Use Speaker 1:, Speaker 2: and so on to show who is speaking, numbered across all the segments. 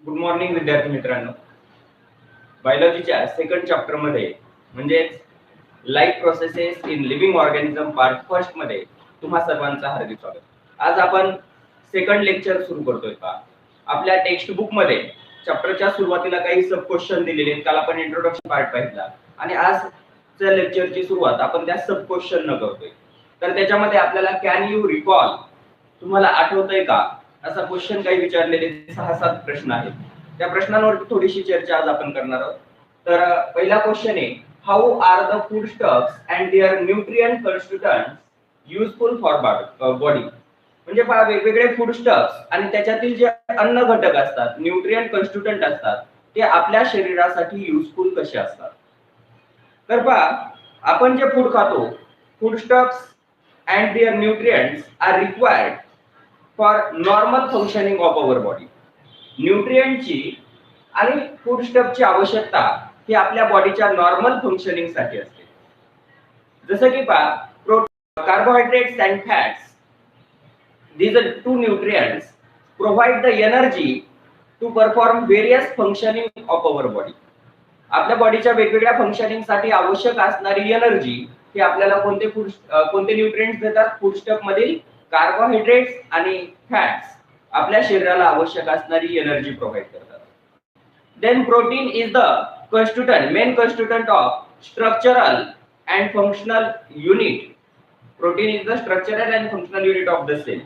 Speaker 1: Good morning विद्यार्थी मित्रांनो. बायोलॉजीच्या second chapter मध्ये म्हणजे life processes in living organism part first मध्ये तुम्हा सर्वांचं हार्दिक स्वागत. आज आपण सेकंड लेक्चर सुरू करतोय. आपल्या टेक्स्ट बुक मध्ये चॅप्टरच्या सुरुवातीला काही सब क्वेश्चन दिलेले आहेत. काल आपण इंट्रोडक्शन पार्ट पाहिला आणि आजच्या लेक्चरची सुरुवात आपण त्या सब क्वेश्चन न करतोय. तर त्याच्यामध्ये आपल्याला कॅन यू रिकॉल, तुम्हाला आठवतंय का, असा क्वेश्चन काही विचारलेले 6-7 प्रश्न आहेत. त्या प्रश्नांवर थोडीशी चर्चा आज आपण करणार आहोत. तर पहिला क्वेश्चन आहे, how are the food stuffs and their nutrient constituents useful for body. म्हणजे वेगवेगळे फूड स्टफ्स आणि त्याच्यातील जे अन्न घटक असतात, न्यूट्रिएंट कन्स्टिट्यूएंट असतात, ते आपल्या शरीरासाठी युजफुल कसे असतात. तर पहा, आपण जे फूड खातो, food stuffs and their nutrients are required for normal functioning of our body. न्यूट्रिएंटची आणि फूड स्टफची आवश्यकता ही आपल्या बॉडीच्या नॉर्मल फंक्शनिंग साठी असते. जसं की पहा, carbohydrates and fats, these are two nutrients provide the energy to perform various functioning of our body. आपल्या बॉडीच्या वेगवेगळ्या फंक्शनिंग साठी आवश्यक असणारी एनर्जी ही आपल्याला कोणते न्यूट्रिएंट्स देतात? फूड स्टफ मधील कार्बोहायड्रेट्स आणि फॅट्स आपल्या शरीराला आवश्यक असणारी एनर्जी प्रोव्हाइड करतात. Then protein is the constituent, main constituent of structural and functional unit. Protein is the structural and functional unit of the cell.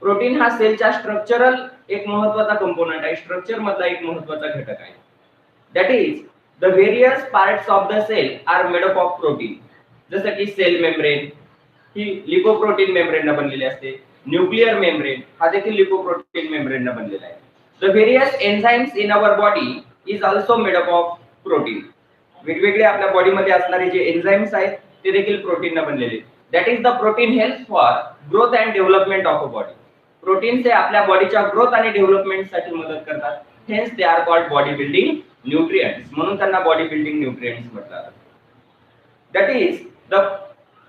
Speaker 1: Protein हा सेलच्या स्ट्रक्चरल एक महत्त्वाचा कंपोनेंट आहे, स्ट्रक्चर मधला एक महत्त्वाचा घटक आहे. That is the various parts of the cell are made up of protein. जसं की सेल मेम्ब्रेन ही लिपोप्रोटीन मेम्ब्रेन न बनलेली असते. न्यूक्लियर मेम्ब्रेन हा देखील लिपोप्रोटीन मेम्ब्रेन न बनलेला आहे. The various enzymes in our body is also made up of protein. वेगवेगळे आपल्या बॉडीमध्ये असणारे जे एन्झाइम्स आहेत ते देखील प्रोटीन न बनलेले. That is the protein help for growth and development of a body. Proteins हे आपल्या बॉडीच्या ग्रोथ आणि डेव्हलपमेंट साठी मदत करतात. Hence they are called body building nutrients. म्हणून त्यांना बॉडी बिल्डिंग न्यूट्रिएंट्स म्हटलं. That is the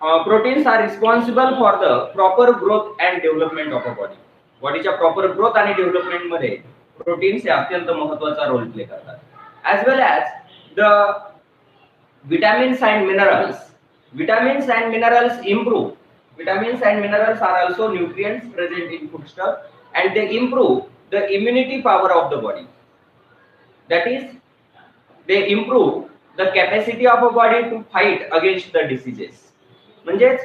Speaker 1: proteins are responsible for the proper growth and development of a body. बॉडीच्या प्रॉपर ग्रोथ आणि डेव्हलपमेंट मध्ये प्रोटीन्स हे अत्यंत महत्त्वाचा रोल प्ले करतात. As well as the vitamins and minerals. Vitamins and minerals improve. Vitamins and minerals are also nutrients present in foodstuff and they improve the immunity power of the body. That is, they improve the capacity of a body to fight against the diseases. म्हणजे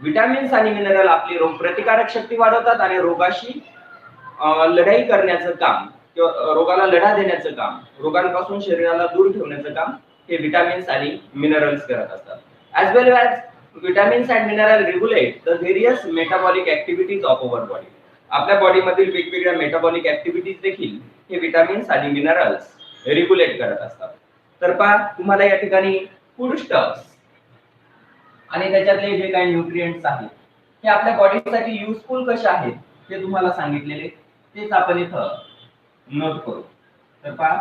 Speaker 1: vitamins आणि mineral आपली रोग प्रतिकारक शक्ती वाढवतात आणि रोगाशी लढाई करण्याचं काम किंवा रोगाला लढा देण्याचं काम, रोगांपासून शरीराला दूर ठेवण्याचं काम हे विटामिन्स आणि मिनरल्स करत असतात. As well as vitamins and minerals regulate the various metabolic activities of our body. आपल्या बॉडी मधील वेगवेगळ्या मेटाबॉलिक ऍक्टिव्हिटीज देखील हे विटामिन्स आणि मिनरल्स रेग्युलेट करत असतात. तर पहा, तुम्हाला या ठिकाणी फूड स्टफ्स आणि त्याच्यातले जे काही न्यूट्रिएंट्स आहेत हे आपल्या बॉडीसाठी युजफुल कसे आहेत हे तुम्हाला सांगितलेले, तेच आपण इथं नोट करू. तर पहा,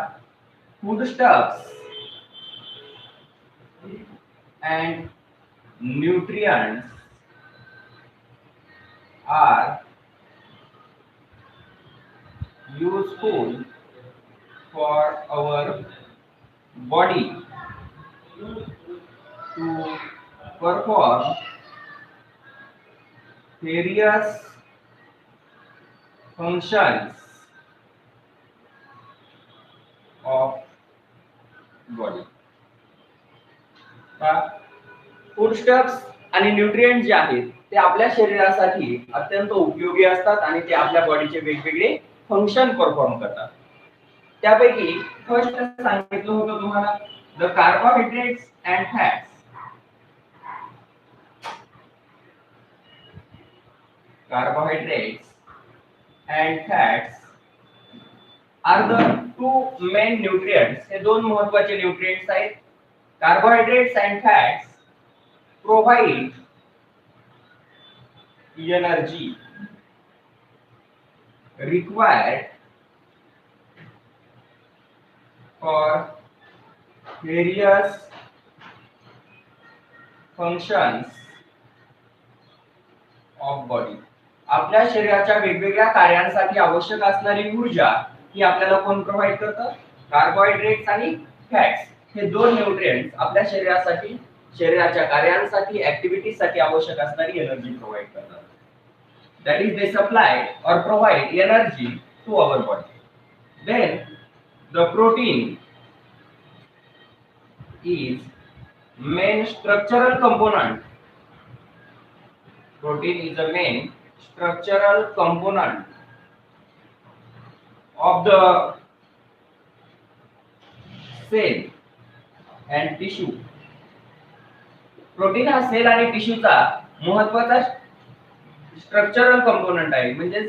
Speaker 1: food stuffs and nutrients are useful for our body to perform various functions of body. Food stuffs आणि न्यूट्रिएंट जे आहेत ते आपल्या शरीरासाठी अत्यंत उपयोगी असतात आणि ते आपल्या बॉडीचे वेगवेगळे फंक्शन परफॉर्म करतात. त्यापैकी फर्स्ट सांगितलं होतं तुम्हाला the carbohydrates and fats. Carbohydrates and fats are the two main nutrients. हे दोन महत्त्वाचे न्यूट्रिएंट्स आहेत. Carbohydrates and fats provide energy required for various functions of body. आपल्या शरीराच्या वेगवेगळ्या कार्यांसाठी आवश्यक असणारी ऊर्जा ही आपल्याला कोण प्रोव्हाइड करतं? कार्बोहायड्रेट्स आणि फॅट्स हे दोन न्यूट्रिएंट्स आपल्या शरीरासाठी, शरीराच्या कार्यांसाठी, ऍक्टिव्हिटीसाठी आवश्यक असणारी एनर्जी प्रोव्हाइड करतात. That is, they supply or provide energy to our body. Then the protein is main structural component. Protein is the main structural component of the cell and tissue. Protein हा sale आणि टिश्यूचा महत्त्वाचा structural component आहे. म्हणजे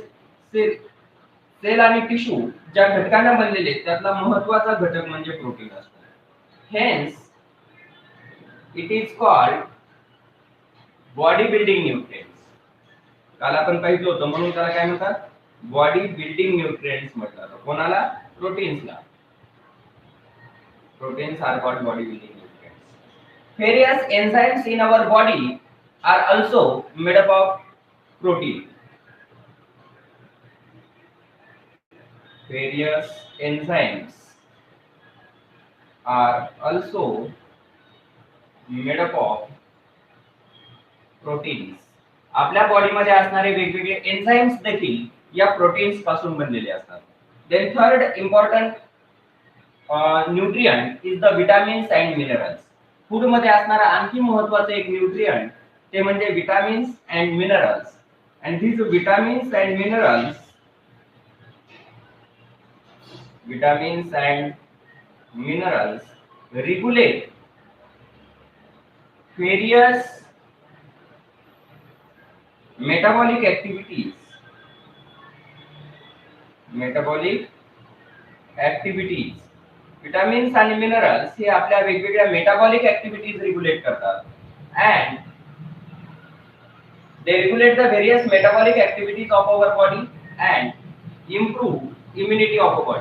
Speaker 1: sale आणि tissue ज्या घटकांना बनलेले त्यातला महत्त्वाचा घटक म्हणजे प्रोटीन असतो. Hence it is called body building nutrients. काल आपण पाहिलं होतं म्हणून त्याला काय म्हणतात? बॉडी बिल्डिंग न्यूट्रिएंट्स म्हणतात. कोणाला? प्रोटीन्सला. Proteins are called body building nutrients. Various enzymes in our body are also made up of protein. Various enzymes are also made up of proteins. आपल्या बॉडीमध्ये असणारे वेगवेगळे एन्झाइम्स देखील या प्रोटीन्स पासून बनलेले असतात. Then third important nutrient is the vitamins and minerals. Food मध्ये असणारा आणखी महत्त्वाचं एक न्यूट्रिएंट ते म्हणजे vitamins and minerals. And these vitamins and minerals regulate various metabolic activities. Vitamins आणि मिनरल्स हे आपल्या वेगवेगळ्या मेटाबॉलिक ऍक्टिव्हिटीज रेग्युलेट करतात. And they regulate the various metabolic activities of our body and improve immunity of our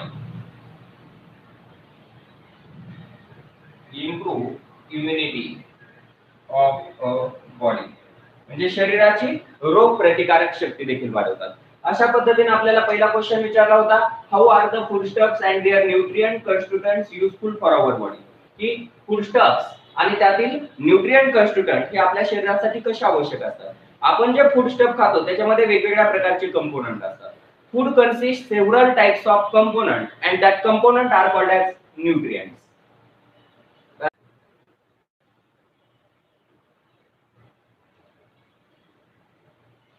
Speaker 1: body. म्हणजे शरीराची रोग प्रतिकारक शक्ती देखील वाढवतात. अशा पद्धतीने आपल्याला पहिला क्वेश्चन विचारला होता, how are the foodstuffs and their nutrient constituents useful for our body. की फूडस्टफ्स आणि त्यातील न्यूट्रिएंट कन्स्टिट्यूएंट हे आपल्या शरीरासाठी कसे आवश्यक असतात. आपण जे फूडस्टफ खातो त्याच्यामध्ये वेगवेगळ्या प्रकारचे कंपोनंट असतात. Food consist several types of component and that component are called as nutrients.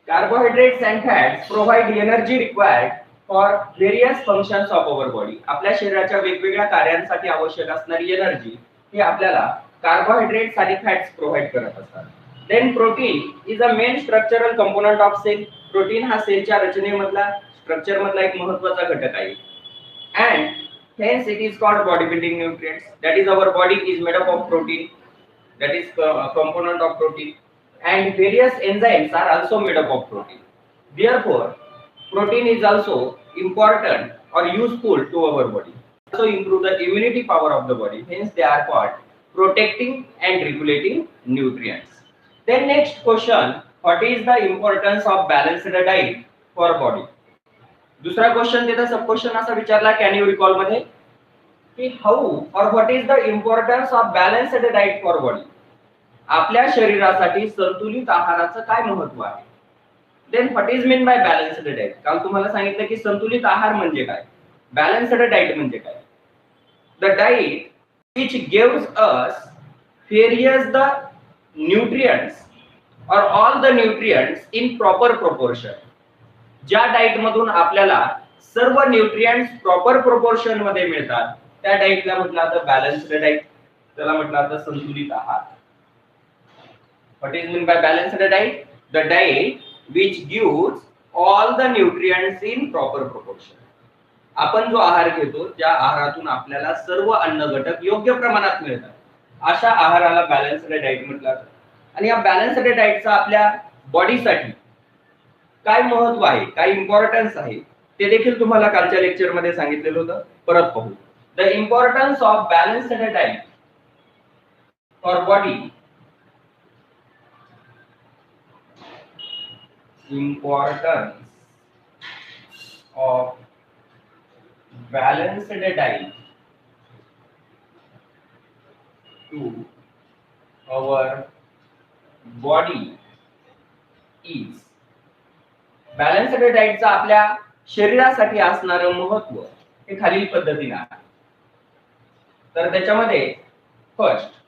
Speaker 1: Carbohydrates and fats provide energy required for various functions of our body. आपल्या शरीराच्या वेगवेगळ्या कार्यांसाठी आवश्यक असणारी एनर्जी ही आपल्याला कार्बोहायड्रेट्स आणि फॅट्स प्रोव्हाइड करत असतात. Then protein is a main structural component of cell. Protein हा सेलच्या रचनेमधला स्ट्रक्चर मधला एक महत्त्वाचा घटक आहे. And hence it is called body building nutrients. That is, our body is made up of protein. That is component of protein. And various enzymes are also made up of protein. Therefore, protein is also important or useful to our body. Also improve the immunity power of the body. Hence, they are called protecting and regulating nutrients. Then next question, what is the importance of balanced diet for body? दूसरा question देता सब question असा विचारला, can you recall मध्ये, की how or what is the importance of balanced diet for body. आपल्या शरीरासाठी संतुलित आहाराचं काय महत्त्व आहे. Then what is mean by balanced diet. काल तुम्हाला सांगितलं की संतुलित आहार म्हणजे काय, बॅलन्स्ड डाएट म्हणजे काय. The diet which gives us various the nutrients or all the nutrients in proper proportion. ज्या डाएट मधून आपल्याला सर्व न्यूट्रिएंट्स प्रॉपर प्रोपोर्शन मध्ये मिळतात त्या डाएटला म्हटलं जातं बॅलन्स्ड डाएट. त्याला म्हटलं जातं संतुलित आहार. What is meant by balanced diet? The diet which gives all the nutrients in proper proportion. आपण जो आहार घेतो त्या आहारातून आपल्याला सर्व अन्न घटक योग्य प्रमाणात मिळतात, अशा आहाराला बॅलन्स्ड डाएट म्हटलं जातं. आणि या बॅलन्स्ड डाएटचा आपल्या बॉडीसाठी काय महत्त्व आहे, काय इम्पॉर्टन्स आहे ते देखील तुम्हाला कालच्या लेक्चर मध्ये सांगितलेलं होतं. परत पाहू. The importance of balanced diet for body. Importance of balanced diet to our body is balanced डाएटचा आपल्या शरीरासाठी असणारं महत्व हे खालील पद्धतीने आहे. तर त्याच्यामध्ये फर्स्ट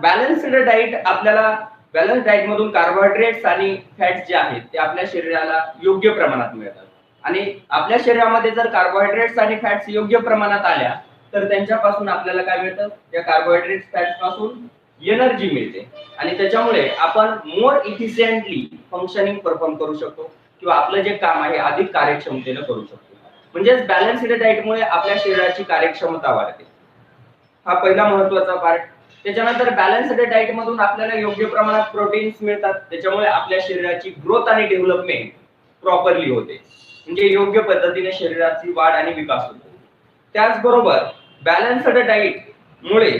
Speaker 1: बॅलन्स्ड डाएट आपल्याला बॅलन्स डाएट मधून कार्बोहायड्रेट्स आणि फॅट्स जे आहेत ते आपल्या शरीराला योग्य प्रमाणात मिळतात आणि आपल्या शरीरामध्ये जर कार्बोहायड्रेट्स आणि फॅट्स योग्य प्रमाणात आल्या तर त्यांच्यापासून आपल्याला काय मिळतं, या कार्बोहायड्रेट्स फॅट्स पासून एनर्जी मिळते आणि त्याच्यामुळे आपण मोर इफिशियंटली फंक्शनिंग परफॉर्म करू शकतो किंवा आपलं जे काम आहे अधिक कार्यक्षमतेने करू शकतो. म्हणजेच बॅलन्स्ड डाएटमुळे आपल्या शरीराची कार्यक्षमता वाढते. हा पहिला महत्त्वाचा पार्ट. त्याच्यानंतर बॅलन्स्ड डाएट मधून आपल्याला योग्य प्रमाणात प्रोटीन्स मिळतात, त्याच्यामुळे आपल्या शरीराची ग्रोथ आणि डेव्हलपमेंट प्रॉपरली होते, म्हणजे योग्य पद्धतीने शरीराची वाढ आणि विकास होतो. त्याचबरोबर बॅलन्स्ड डाएट मुळे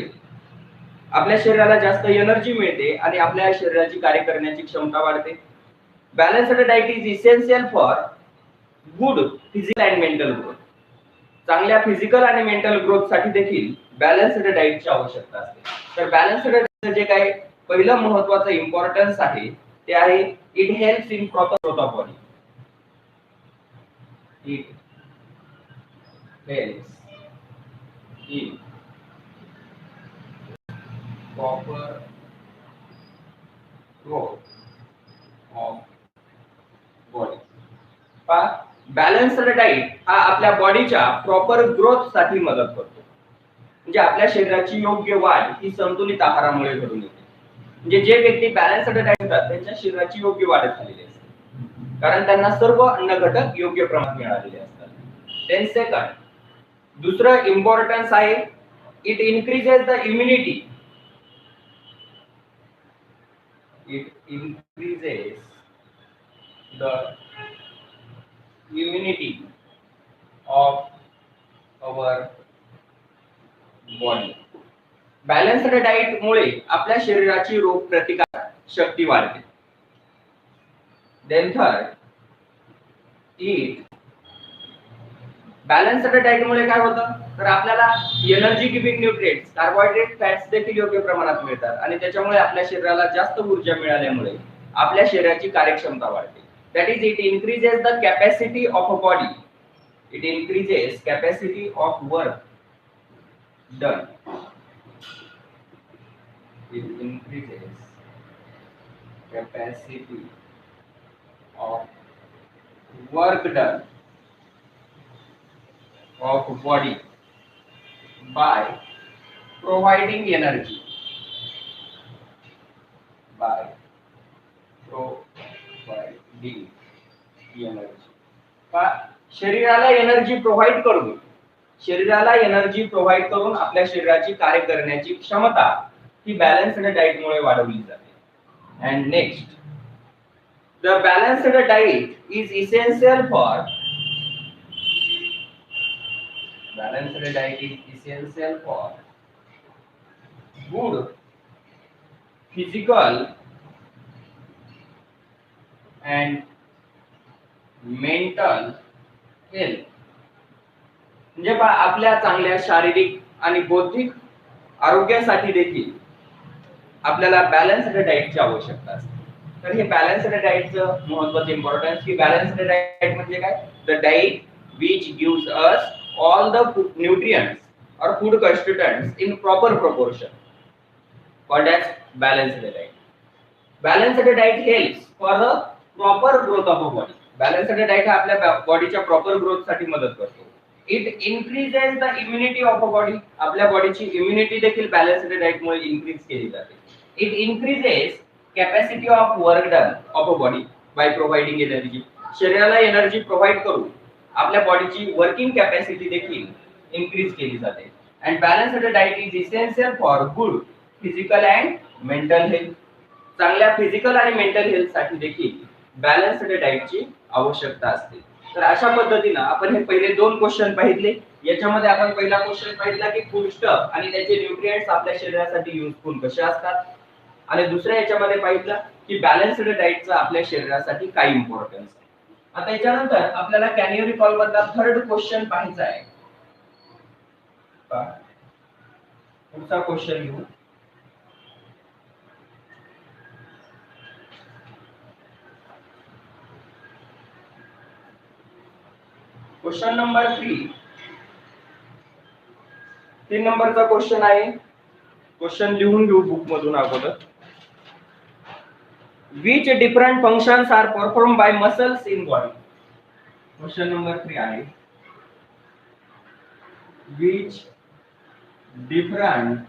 Speaker 1: आपल्या शरीराला जास्त एनर्जी मिळते आणि आपल्या शरीराची कार्य करण्याची क्षमता वाढते. Balanced diet is essential for good physical and mental growth. चांगल्या फिजिकल आणि मेंटल ग्रोथ साठी देखील बॅलन्स्ड डाएटची आवश्यकता असते. तर बॅलन्स्ड डाएटचं जे काही पहिलं महत्त्वाचं इम्पॉर्टन्स आहे ते आहे it helps in proper growth of body. It helps in proper growth of body. Balanced diet हा आपल्या बॉडीच्या प्रॉपर ग्रोथ साठी मदत करतो. म्हणजे आपल्या शरीराची योग्य वाढ ही संतुलित आहारामुळे घडून येते. म्हणजे जे व्यक्ती बॅलन्स्ड डाएट घेतात त्यांच्या शरीराची योग्य वाढ झालेली असते, कारण त्यांना सर्व अन्न घटक योग्य प्रमाणात मिळालेले असतात. देन सेकंड दुसरं इम्पॉर्टन्स आहे it increases the immunity. It increases the immunity of our body. Balanced diet मुळे आपल्या शरीराची रोग प्रतिकार शक्ती वाढते. Then third it balanced diet मुळे काय होतं, तर आपल्याला energy giving nutrients carbohydrate fats देखील योग्य प्रमाणात मिळतात आणि त्याच्यामुळे आपल्या शरीराला जास्त ऊर्जा मिळाल्यामुळे आपल्या शरीराची कार्यक्षमता वाढते. That is it increases the capacity of a body. It increases capacity of work done. It increases capacity of work done of body by providing energy. By providing energy. शरीराला एनर्जी प्रोव्हाइड करून आपल्या शरीराची कार्य करण्याची क्षमता ही balanced diet मुळे वाढवली जाते. And next the balanced diet is essential for balanced diet is essential for good physical and mental health. म्हणजे आपल्या चांगल्या शारीरिक आणि बौद्धिक आरोग्यासाठी देखील आपल्याला बॅलन्स्ड डाएटची आवश्यकता असते. तर हे बॅलन्स्ड डाएटचं महत्त्वाचं इम्पॉर्टन्स की बॅलन्स्ड डाएट म्हणजे काय, the diet which gives us all the nutrients or food constituents in proper proportion, called as balanced diet. Balanced diet helps for the proper growth of a body. Balanced diet हा आपल्या बॉडीच्या proper growth साठी मदत करतो. It increases the immunity of a body. आपल्या बॉडीची immunity देखील balanced diet मुळे इन्क्रीज केली जाते. It increases capacity of work done of a body by providing energy. शरीराला एनर्जी प्रोव्हाइड करून आपल्या बॉडीची वर्किंग कॅपॅसिटी देखील इन्क्रीज केली जाते. And balanced diet is essential for good physical and mental health. चांगल्या फिजिकल आणि मेंटल हेल्थ साठी देखील बॅलन्स्ड डाएटची आवश्यकता असते. तर अशा पद्धतीने आपण हे पहिले दोन क्वेश्चन पाहिले. याच्यामध्ये आपण पहिला क्वेश्चन पाहिला की फूडस्टफ आणि त्याचे न्यूट्रिएंट्स आपल्या शरीरासाठी युजफुल कसे असतात आणि दुसऱ्या याच्यामध्ये पाहिलं की बॅलन्स्ड डाएटचा आपल्या शरीरासाठी काय इम्पॉर्टन्स आहे. आता याच्यानंतर आपल्याला कॅन यू रिकॉल मधला थर्ड क्वेश्चन पाहायचा आहे. पुढचा क्वेश्चन घेऊ. Question number 3. 3 नंबरचा क्वेश्चन आहे. क्वेश्चन लिहून घेऊ बुक मधून अगोदर. Which different functions are performed by muscles in body? Question number 3 आहे. Which different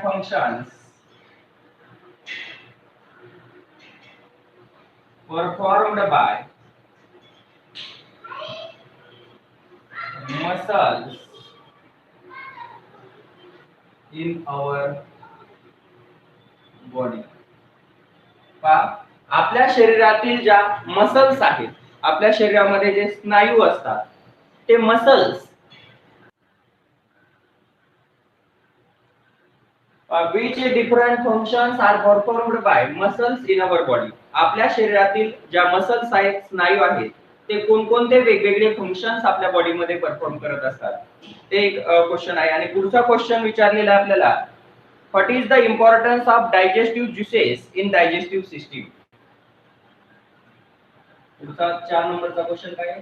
Speaker 1: functions performed by muscles in our body? आपल्या शरीरातील ज्या मसल्स आहेत, आपल्या शरीरामध्ये जे स्नायू असतात ते muscles which different functions are performed by muscles in our body? आपल्या शरीरातील ज्या मसल्स आहेत, स्नायू आहेत, ते कोणकोणते वेगवेगळे फंक्शन्स आपल्या बॉडी मध्ये परफॉर्म करत असतात, ते एक क्वेश्चन आहे. आणि पुढचा क्वेश्चन विचारलेला आहे आपल्याला, what is the importance of digestive juices in digestive system? पुढचा 4 नंबरचा क्वेश्चन काय आहे?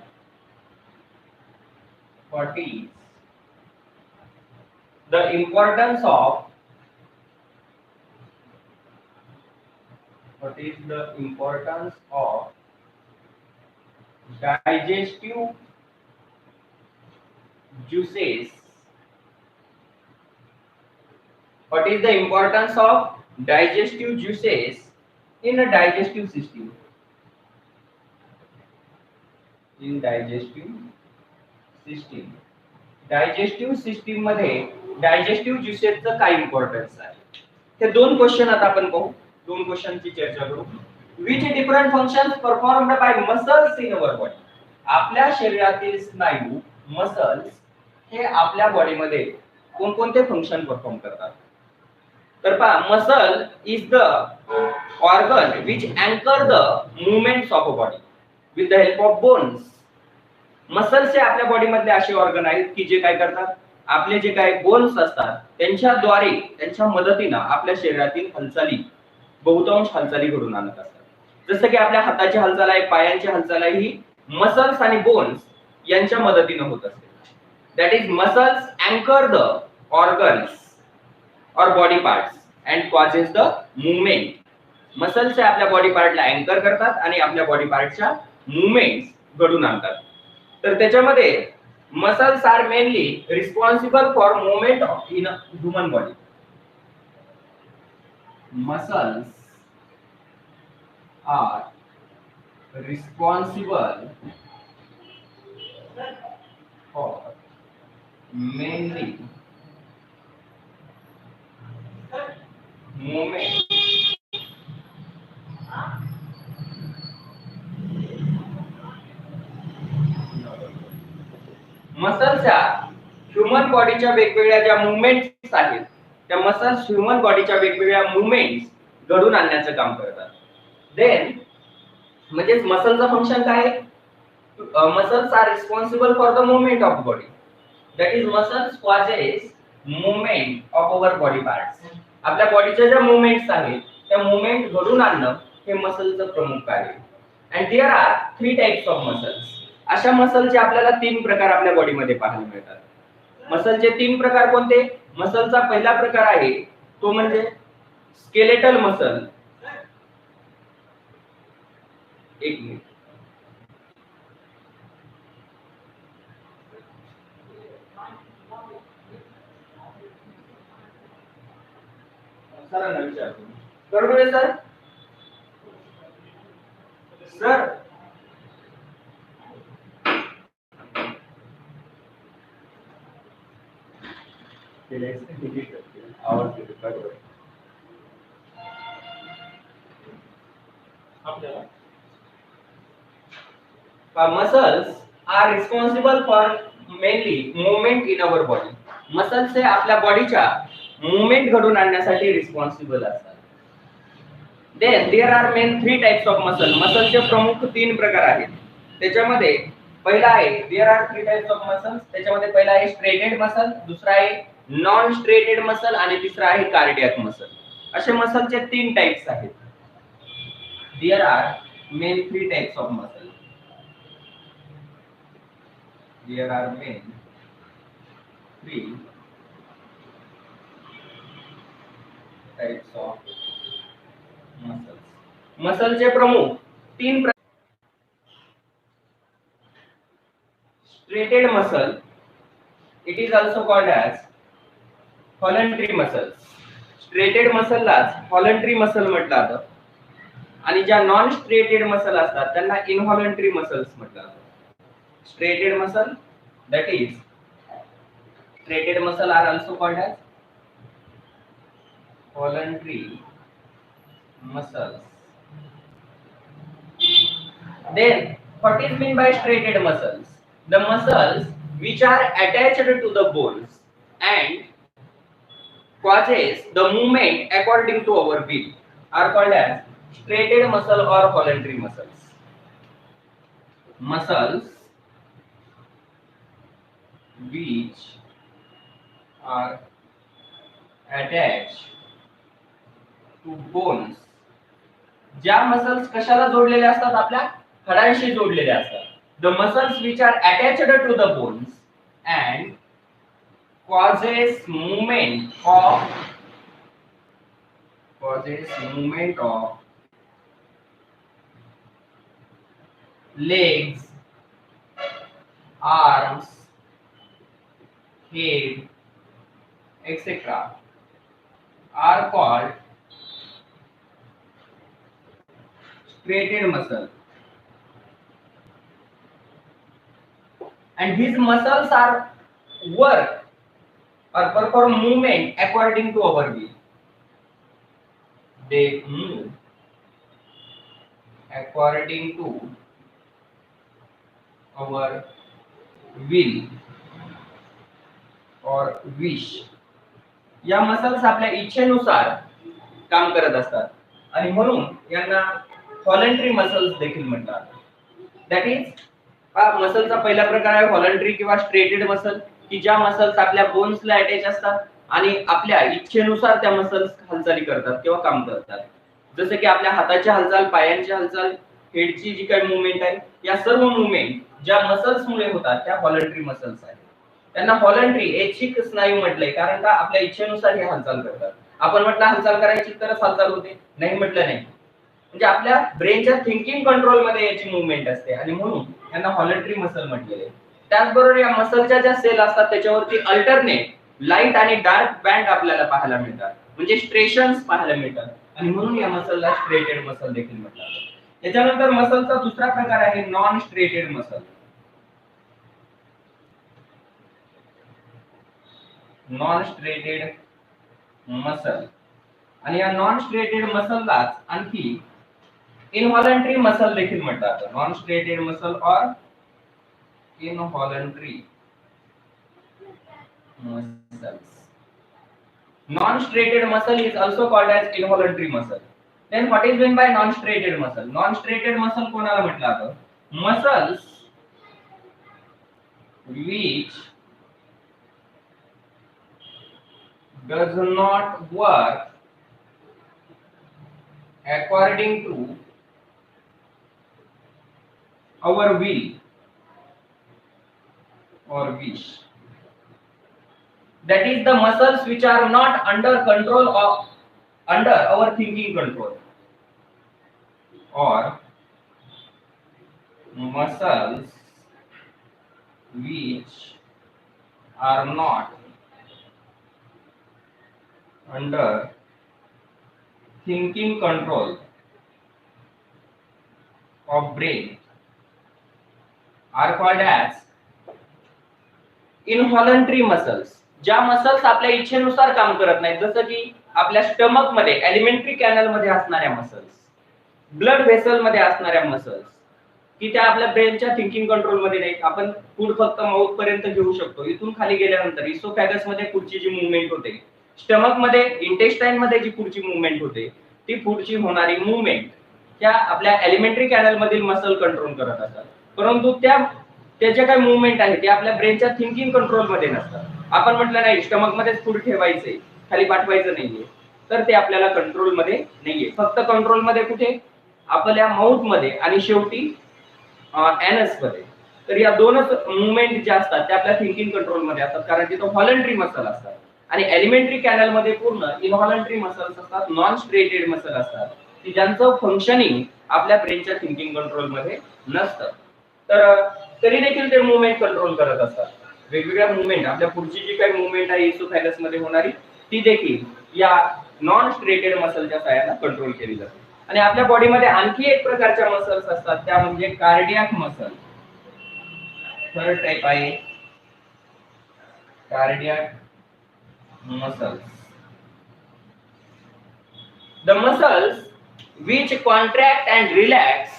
Speaker 1: What is the importance of digestive juices? What is the importance of digestive juices in a digestive system? In digestive system मध्ये digestive ज्युसेसचं काय importance आहे, हे 2 question आता आपण पाहू. 2 क्वेश्चनची चर्चा करू. Which different functions performed by muscles in our body? आपल्या शरीरातील स्नायू मसल्स हे आपल्या बॉडी मध्ये कोणकोणते फंक्शन परफॉर्म करतात? तर पहा, muscle is the organ which anchor the movements of a body with the help of bones. Muscles हे आपल्या बॉडी मधले असे ऑर्गन आहेत की जे काय करतात, आपले जे काही बोन्स असतात त्यांच्याद्वारे, त्यांच्या मदतीने आपल्या शरीरातील हालचाली, बहुतांश हालचाली घडून आणत असतात. जसं की आपल्या हाताची हालचाल आहे, पायांची हालचाल आहे, ही मसल्स आणि बोन्स यांच्या मदतीने होत असते. दॅट इज मसल्स अँकर द ऑर्गन्स और body parts and causes the movement. Muscles हे आपल्या बॉडी पार्टला अँकर करतात आणि आपल्या बॉडी पार्टच्या मूवमेंट्स घडून आणतात. तर त्याच्यामध्ये muscles are mainly responsible for movement in human body. Muscles are responsible for mainly movement मसल्सच्या ह्युमन बॉडीच्या वेगवेगळ्या ज्या मूवमेंट्स आहेत, त्या मसल्स ह्युमन बॉडीच्या वेगवेगळ्या मूवमेंट्स घडून आणण्याचं काम करतात. देन म्हणजे मसलचं फंक्शन काय आहे? Muscles are responsible for the movement of body. That is muscles causes movement of our body parts. आपल्या बॉडीच्या ज्या मूवमेंट्स आहेत त्या मूवमेंट घडून आणणं हे मसलचं प्रमुख कार्य आहे. And there are 3 types of muscles. अशा मसलचे आपल्याला 3 प्रकार आपल्या बॉडीमध्ये पाहायला मिळतात. मसलचे 3 प्रकार कोणते? मसलचा पहिला प्रकार आहे तो म्हणजे स्केलेटल मसल. एक मिनिट. सरांना विचारतो. बरोबर आहे sir? Sir muscles are responsible for mainly movement in our body. Muscles हे आपल्या बॉडीच्या मूवमेंट घडून आणण्यासाठी रिस्पॉन्सिबल असतात. Then there are main 3 types of muscle. मसलचे प्रमुख 3 प्रकार आहेत. त्याच्यामध्ये पहिला आहे there are 3 types of muscles. त्याच्यामध्ये पहिला आहे स्ट्रेटेड मसल, दुसरा आहे नॉन स्ट्रेटेड मसल आणि तिसरा आहे कार्डियक मसल. असे मसलचे 3 टाइप्स आहेत. There are main 3 types of muscle. There are main 3 types of muscles. मसलचे प्रमुख 3 प्रकार. Striated muscle, it is also called as voluntary muscles. Striated मसललाच व्हॉलंटरी मसल म्हटलं जातं आणि ज्या नॉन स्ट्रेटेड मसल असतात त्यांना इनव्हॉलंटरी मसल्स म्हटलं जातं. Striated muscle, that is straighted muscle are also called as voluntary muscles. Then what is mean by straighted muscles? The muscles which are attached to the bones and causes the movement according to our will are called as straighted muscle or voluntary muscles. Muscles which are attached to bones. ज्या muscles कशाला जोडलेले असतात? आपल्या हाडांशी जोडलेले असतात. The muscles which are attached to the bones and causes movement of legs, arms, head, etc. are called straighted muscle. And these muscles are work or perform movement according to our will. They move according to our will or wish. या muscles आपल्या इच्छेनुसार काम करत असतात आणि म्हणून यांना voluntary muscles देखील म्हणतात. दॅट इज मसलचा पहिला प्रकार आहे व्हॉलंटरी किंवा स्ट्रेटेड मसल, की ज्या मसल्स आपल्या बोन्सला अटॅच असतात आणि आपल्या इच्छेनुसार त्या मसल्स हालचाली करतात किंवा काम करतात. जसे की आपल्या हाताची हालचाल, पायांची हालचाल, हेडची जी काही मूवमेंट आहे, या सर्व मूवमेंट ज्या मसल्स मुळे होतात त्या व्हॉलंटरी मसल्स आहेत. त्यांना व्हॉलंटरी ऐच्छिक स्नायू म्हटलंय कारण का आपल्या इच्छेनुसार हे हालचाल करतात. आपण म्हटलं हालचाल करायची तरच हालचाल होते, नाही म्हटलं नाही. म्हणजे आपल्या ब्रेनच्या थिंकिंग कंट्रोल मध्ये याची मूवमेंट असते आणि म्हणून यांना व्हॉलंटरी मसल म्हटलेले. त्याचबरोबर या मसलच्या ज्या सेल असतात त्याच्यावरती अल्टरनेट लाईट आणि डार्क बँड आपल्याला पाहायला मिळतात, म्हणजे स्ट्रेशन्स पाहायला मिळतात आणि म्हणून या मसलला स्ट्रेटेड मसल देखील म्हणतात. त्याच्यानंतर मसलचा दुसरा प्रकार आहे non striated muscle. Non striated muscle आणि या नॉन स्ट्रेटेड मसललाच आणखी इनव्हॉलंटरी मसल देखील म्हणतात. नॉन स्ट्रेटेड मसल और इनव्हॉलंटरी muscles. Non-striated muscle is also called as involuntary muscle. Then what is meant by non-striated muscle? Non-striated muscle कोणाला म्हटलं जातं? Muscles which does not work according to our will or wish. That is the muscles which are not under control of under our thinking control, or muscles which are not under thinking control of brain are called as involuntary muscles. ज्या muscles आपल्या इच्छेनुसार काम करत नाहीत, जसं की आपल्या stomach मध्ये एलिमेंटरी कॅनल मध्ये असणाऱ्या मसल्स, ब्लड व्हेसल मध्ये असणाऱ्या मसल्स, की त्या आपल्या ब्रेनच्या थिंकिंग कंट्रोल मध्ये नाहीत. आपण फूड फक्त माउथ पर्यंत घेऊ शकतो, इथून खाली गेल्यानंतर इसोफॅगस मध्ये पुढची जी मूवमेंट होते, स्टमक मध्ये इंटेस्टाइन मध्ये जी पुढची मूवमेंट होते, ती पुढची होणारी मुवमेंट त्या आपल्या एलिमेंटरी कॅनल मधील मसल कंट्रोल करत असतात, परंतु त्याचे काय मुवमेंट आहे ते आपल्या ब्रेनच्या थिंकिंग कंट्रोल मध्ये नसतात. आपण म्हटलं नाही स्टमक मध्येच फूड ठेवायचंय, खाली पाठवायचं नाहीये, तर ते आपल्याला कंट्रोल मध्ये नाहीये. फक्त कंट्रोल मध्ये कुठे? आपल्या माउथ मध्ये आणि शेवटी एनस मध्ये. तर या दोनच मुवमेंट ज्या असतात त्या आपल्या थिंकिंग कंट्रोल मध्ये असतात, कारण तिथं व्हॉलंटरी मसल असतात. आणि एलिमेंटरी कॅनल मध्ये पूर्ण इनव्हॉलंटरी मसल्स असतात, नॉन स्ट्रेटेड मसल असतात, की ज्यांचं फंक्शनिंग आपल्या ब्रेनच्या थिंकिंग कंट्रोल मध्ये नसतं. तर तरी देखील ते मुवमेंट कंट्रोल करत असतात. वेगवेगळ्या मुवमेंट, आपल्या पुढची जी काही मुवमेंट आहे इसोफॅगस मध्ये होणारी, ती देखील या नॉन स्ट्रेटेड मसलच्या सहाय्याने कंट्रोल केली जाते. आणि आपल्या बॉडीमध्ये आणखी एक प्रकारच्या मसल्स असतात, त्या म्हणजे कार्डियाक मसल. थर्ड टाइप आहे cardiac muscles. The muscles which contract and relax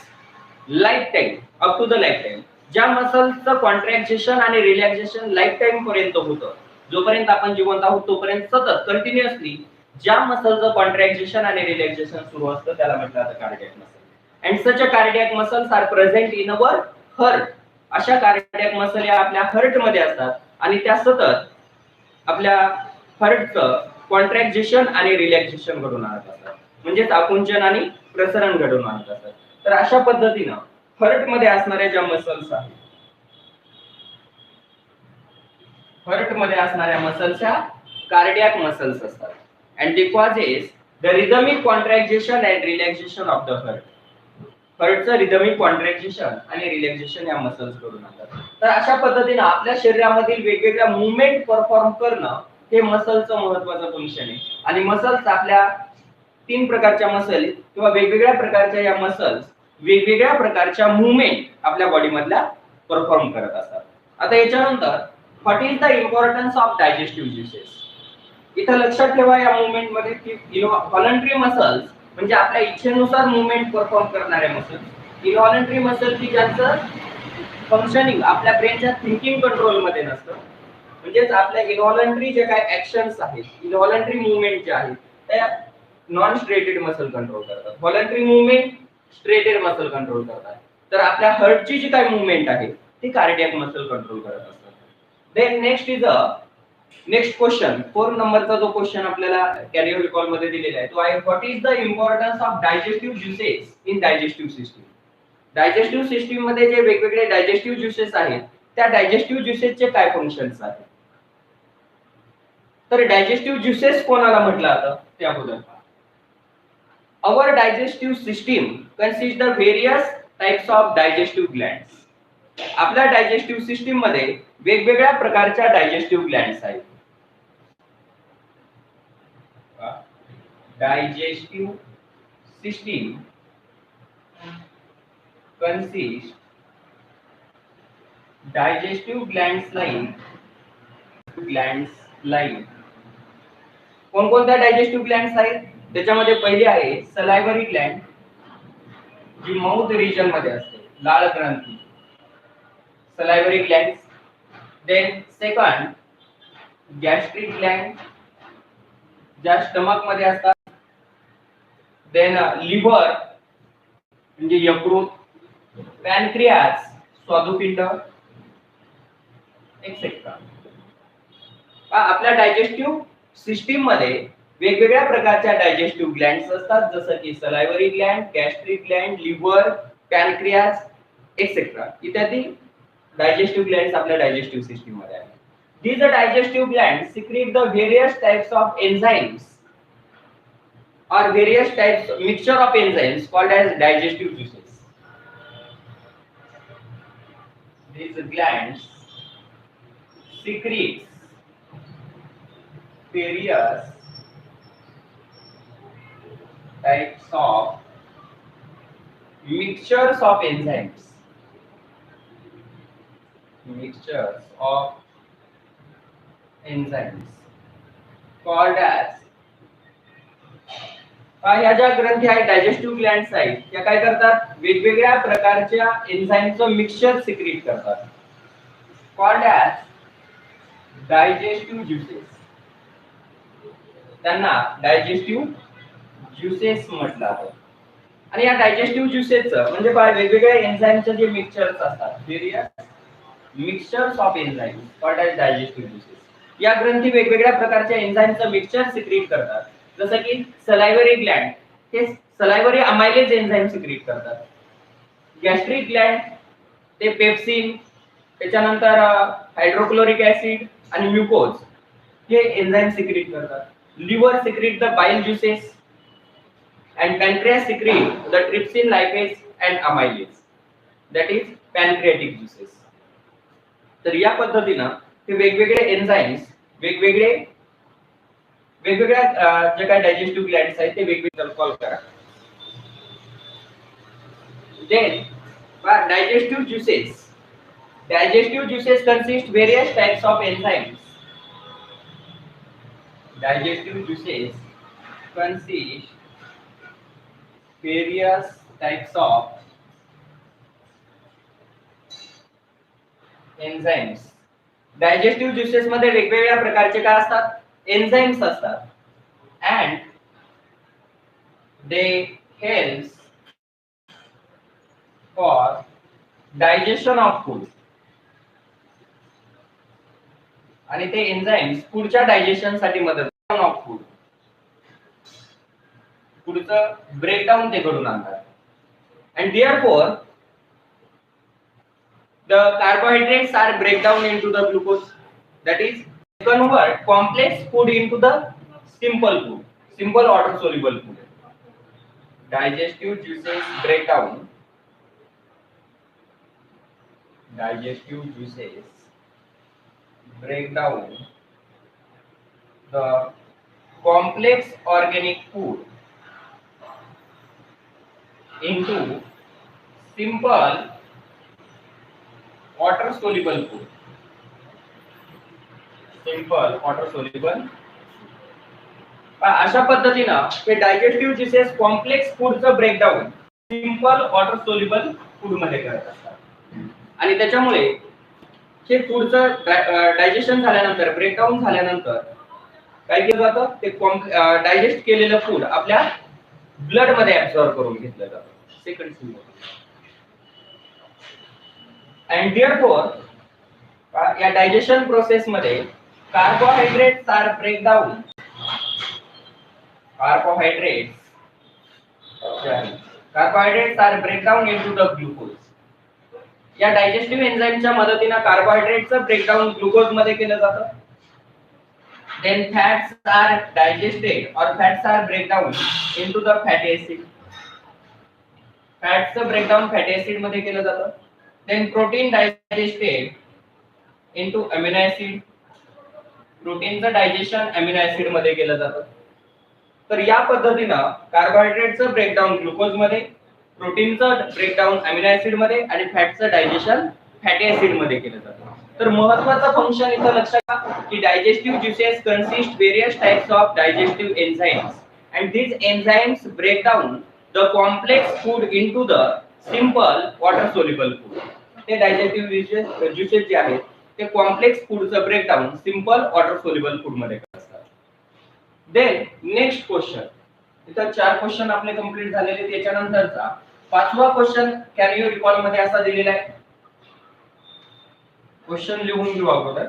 Speaker 1: lifetime up to the lifetime. ज्या मसल्सचं कॉन्ट्रॅक्शन आणि रिलॅक्सेशन लाईफ टाइम पर्यंत होतं, जोपर्यंत आपण जिवंत आहोत तोपर्यंत सतत कंटिन्युअसली ज्या मसलचं कॉन्ट्रॅक्शन आणि रिलॅक्सेशन सुरू असतं त्याला म्हटलं जातं cardiac muscle. And such a cardiac muscles are present in our heart. अशा कार्डियाक मसल या आपल्या हर्ट मध्ये असतात आणि त्या सतत आपल्या हर्टचं कॉन्ट्रॅक्शन आणि रिलॅक्सेशन घडून आणत असतात, म्हणजेच आकुंचन आणि प्रसरण घडून आणत असतात. तर अशा पद्धतीनं हर्ट मध्ये असणाऱ्या ज्या मसल्स आहेत, हर्ट मध्ये असणाऱ्या मसल्सच्या कार्डियाक मसल्स असतात. And they causes the rhythmic contraction and relaxation of the heart. हर्टचं रिदमिक कॉन्ट्रॅक्शन आणि रिलॅक्सेशन या मसल्स कडून होतात. तर अशा पद्धतीने आपल्या शरीरामधील वेगवेगळ्या मुवमेंट परफॉर्म करणं हे मसलचं महत्त्वाचं फंक्शन आहे. आणि मसल्स आपल्या 3 प्रकारच्या मसल किंवा वेगवेगळ्या प्रकारच्या या मसल्स वेगवेगळ्या प्रकारच्या मुवमेंट आपल्या बॉडी मधल्या परफॉर्म करत असतात. आता याच्यानंतर what is the importance of digestive juices. इथं लक्षात ठेवा या मुवमेंट मध्ये की व्हॉलंटरी मसल्स म्हणजे आपल्या इच्छेनुसार मुवमेंट परफॉर्म करणारे मसल्स. इनव्हॉलंटरी मसल की ज्यांचं फंक्शनिंग आपल्या ब्रेनच्या थिंकिंग कंट्रोल मध्ये नसतं, म्हणजेच आपल्या इनव्हॉलंटरी जे काही ऍक्शन्स आहेत, इनव्हॉलंटरी मुवमेंट जे आहेत त्या नॉन स्ट्रेटेड मसल कंट्रोल करतात. Voluntary movement striated muscle control करतात. तर आपल्या हार्टची जी काही मुवमेंट आहे ती कार्डियाक मसल कंट्रोल करत असतात. देन नेक्स्ट क्वेश्चन 4 नंबरचा जो क्वेश्चन आपल्याला कॅरियर रिकॉल मध्ये दिलेला आहे तो आहे what is the importance of digestive juices in digestive system. Digestive system मध्ये जे वेगवेगळे डायजेस्टिव्ह ज्युसेस आहेत त्या डायजेस्टिव्ह ज्युसेसचे काय फंक्शन्स आहेत. तर डायजेस्टिव्ह ज्युसेस कोणाला म्हटलं जातं ते अगोदर. Our digestive system consists of various types of digestive glands. आपल्या डायजेस्टिव्ह सिस्टीम मध्ये वेगवेगळ्या प्रकारच्या डायजेस्टिव्ह ग्लँड्स आहेत. Digestive system consists digestive glands like कोणकोणत्या डायजेस्टिव्ह ग्लँड्स आहेत त्याच्यामध्ये पहिली आहे सलायव्हरी ग्लँड जी माउथ रिजन मध्ये असते, लाळ ग्रंथी, salivary gland. Then second gastric gland ज्या स्टमक मध्ये असतात. देन लिव्हर म्हणजे यकृत, पॅनक्रियास स्वादुपिंड एक्सेट्रा. आपल्या डायजेस्टिव्ह सिस्टीम मध्ये वेगवेगळ्या प्रकारच्या डायजेस्टिव्ह ग्लँड्स असतात, जसं की salivary gland, gastric gland, liver, pancreas etcetera इत्यादी डायजेस्टिव्ह ग्लँड्स आपल्या डायजेस्टिव्ह सिस्टीम मध्ये आहेत. These digestive glands secrete the various types of enzymes or various types mixture of enzymes called as digestive juices. These glands secrete various types of mixtures of enzymes called as ह्या ज्या ग्रंथी आहेत digestive glands आहेत त्या काय करतात वेगवेगळ्या प्रकारच्या एन्झाईमचं mixture secrete करतात, कॉल्ड ॲज डायजेस्टिव्ह ज्युसेस. त्यांना डायजेस्टिव्ह ज्युसेस म्हटलं आहे. आणि या डायजेस्टिव्ह ज्युसेसचं म्हणजे वेगवेगळ्या एन्झाईमचे जे मिक्सचर्स असतात, various mixtures of enzymes called as digestive juices. या ग्रंथी वेगवेगळ्या प्रकारच्या एन्झाईमचं मिक्सचर सिक्रीट करतात. जसं की सलायव्हरी ग्लँड हे सलायव्हरी अमायलेज एन्झाईम सिक्रीट करतात. गॅस्ट्रिक ग्लँड ते पेप्सिन, त्याच्यानंतर हायड्रोक्लोरिक ऍसिड आणि म्युकोज हे एन्झाईम सिक्रीट करतात. Liver secrete the bile juices and pancreas secrete the trypsin, lipase and amylase, that is pancreatic juices. तर या पद्धतीने हे वेगवेगळे एन्झाईम्स वेगवेगळ्या जे काही डायजेस्टिव्ह ग्लँड्स आहेत ते वेगवेगळे कॉल करा. Then digestive juices consist various types of enzymes. Digestive juices consist various types of enzymes. Digestive juices मध्ये वेगवेगळ्या प्रकारचे काय असतात, एन्झाईम्स असतात. and they help for digestion of food. आणि ते एन्झाईम्स फूडच्या डायजेशन साठी मदत ऑफ फूड, फूडचं ब्रेकडाऊन ते घडून आणतात. and therefore the carbohydrates are break down into the glucose, that is convert complex food into the simple food, simple water soluble food. Digestive juices break down the complex organic food into simple water soluble food. अशा पद्धतीनं हे digestive juices complex फूडचं breakdown simple water soluble food मध्ये करत असतात. आणि त्याच्यामुळे हे फूडचं डायजेशन झाल्यानंतर, ब्रेकडाऊन झाल्यानंतर काय केलं जातं, ते डायजेस्ट केलेलं फूड आपल्या ब्लड मध्ये ऍब्सॉर्ब करून घेतलं जातं. Second simple. and therefore या डायजेशन प्रोसेस मध्ये carbohydrates are break down into the glucose. या डायजेस्टिव्ह एन्झाईमच्या मदतीने कार्बोहायड्रेटचं ब्रेकडाऊन ग्लुकोज मध्ये केलं जातं. then fats are digested or fats are break down into the fatty acid. फॅटचं ब्रेकडाऊन फॅटी ऍसिड मध्ये केलं जातं. then protein digested into amino acid. प्रोटीनचं डायजेशन अमिनो ऍसिड मध्ये केलं जातं. तर या पद्धतीनं कार्बोहायड्रेटचं ब्रेकडाऊन ग्लुकोज मध्ये, प्रोटीनचं ब्रेकडाऊन अमिनो ऍसिड मध्ये आणि फॅटचं डायजेशन फॅटी ऍसिड मध्ये केलं जातं. तर महत्त्वाचं फंक्शन इथं लक्षात घ्या की digestive juices consist various types of digestive enzymes and these enzymes break down the complex food into the simple water soluble food. ते डायजेस्टिव्ह ज्युसेस जे आहेत ते कॉम्प्लेक्स फूडचं breakdown simple water soluble food मध्ये करतात. देन नेक्स्ट क्वेश्चन, इथं 4 question आपले complete झालेले. त्याच्यानंतरचा 5वा क्वेश्चन कॅन यू रिकॉल मध्ये असा दिलेला आहे. क्वेश्चन लिहून घेऊ अगोदर.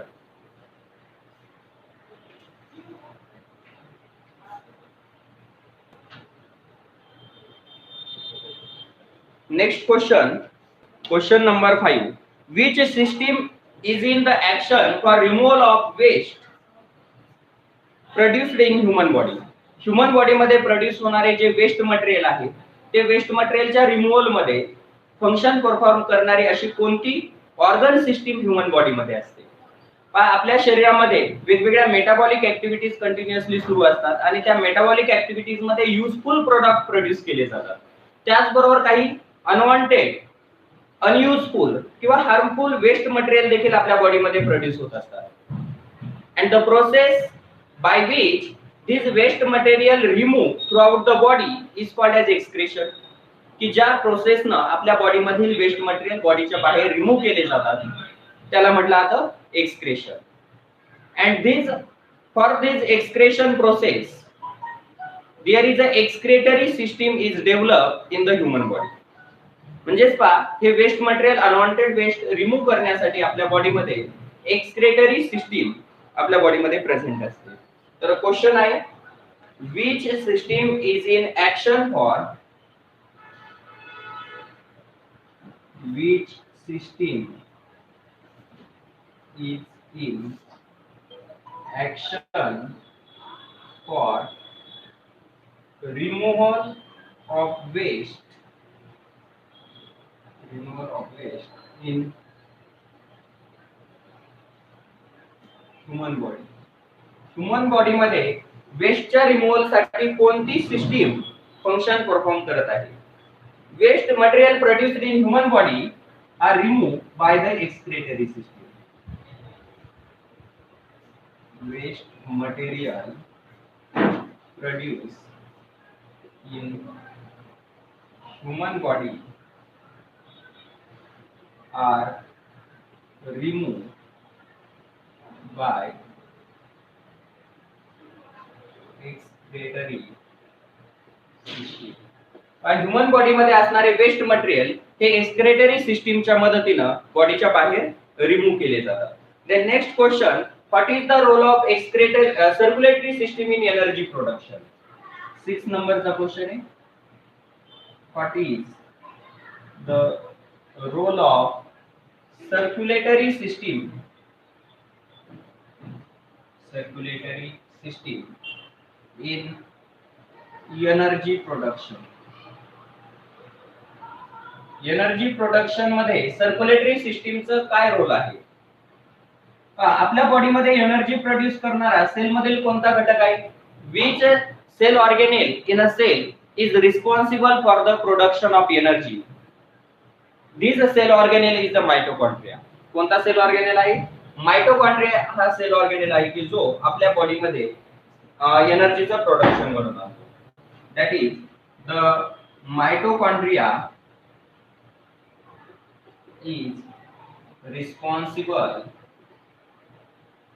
Speaker 1: Next question number 5. Which system is in the action for removal of waste produced in human body? Human body मध्ये प्रोड्यूस होणारे जे वेस्ट मटेरियल आहे ते वेस्ट मटेरियलच्या रिमूव्हल मध्ये फंक्शन परफॉर्म करणारी अशी कोणती ऑर्गन सिस्टीम ह्युमन बॉडी मध्ये असते? आपल्या शरीरामध्ये वेगवेगळ्या मेटाबॉलिक ऍक्टिव्हिटीज कंटिन्युअसली सुरू असतात आणि त्या मेटाबॉलिक ऍक्टिव्हिटीज मध्ये युजफुल प्रोडक्ट प्रोड्यूस केले जातात. त्याचबरोबर काही अनवॉन्टेड, अनयुजफुल किंवा हार्मफुल वेस्ट मटेरियल देखील आपल्या बॉडीमध्ये प्रोड्यूस होत असतात. and the process by which this waste material remove throughout the body is called as excretion. की ज्या प्रोसेसनं आपल्या बॉडी मधील वेस्ट मटेरियल बॉडीच्या बाहेर रिमूव्ह केले जातात त्याला म्हटलं जातं excretion. and this for this excretion process there is a excretory system is develop in the human body. म्हणजेच पहा, हे waste material unwanted waste remove करण्यासाठी आपल्या बॉडीमध्ये एक्सक्रेटरी सिस्टीम आपल्या बॉडीमध्ये प्रेझेंट असते. तर क्वेश्चन आहे, which system is in action for which system is in action for removal of waste in human body. Human body मध्ये वेस्टच्या रिमूव्हल साठी कोणती सिस्टीम फंक्शन परफॉर्म करत आहे? Waste material produced in human body are removed by the excretory system. वेस्ट मटेरियल produced in human body are removed by excretory system. Human body मध्ये असणारे waste material हे एक्सक्रेटरी सिस्टीमच्या मदतीने बॉडीच्या बाहेर रिमूव्ह केले जातात. Then next question, what is the role of excretory circulatory system in energy production? 6 नंबरचा क्वेश्चन आहे, what is the role of circulatory system in energy production? Energy production मध्ये सर्क्युलेटरी सिस्टीमचं काय रोल आहे? आपल्या बॉडीमध्ये एनर्जी प्रोड्यूस करणारा sale मधील कोणता घटक आहे? which cell organelle in a cell is responsible for the production of energy? this cell organelle is the mitochondria. कोणता सेल ऑर्गेनेल आहे? माइटोकॉन्ड्रिया हा सेल ऑर्गेनेल आहे की जो आपल्या बॉडीमध्ये एनर्जीचं प्रोडक्शन करत असतो. That is the mitochondria is responsible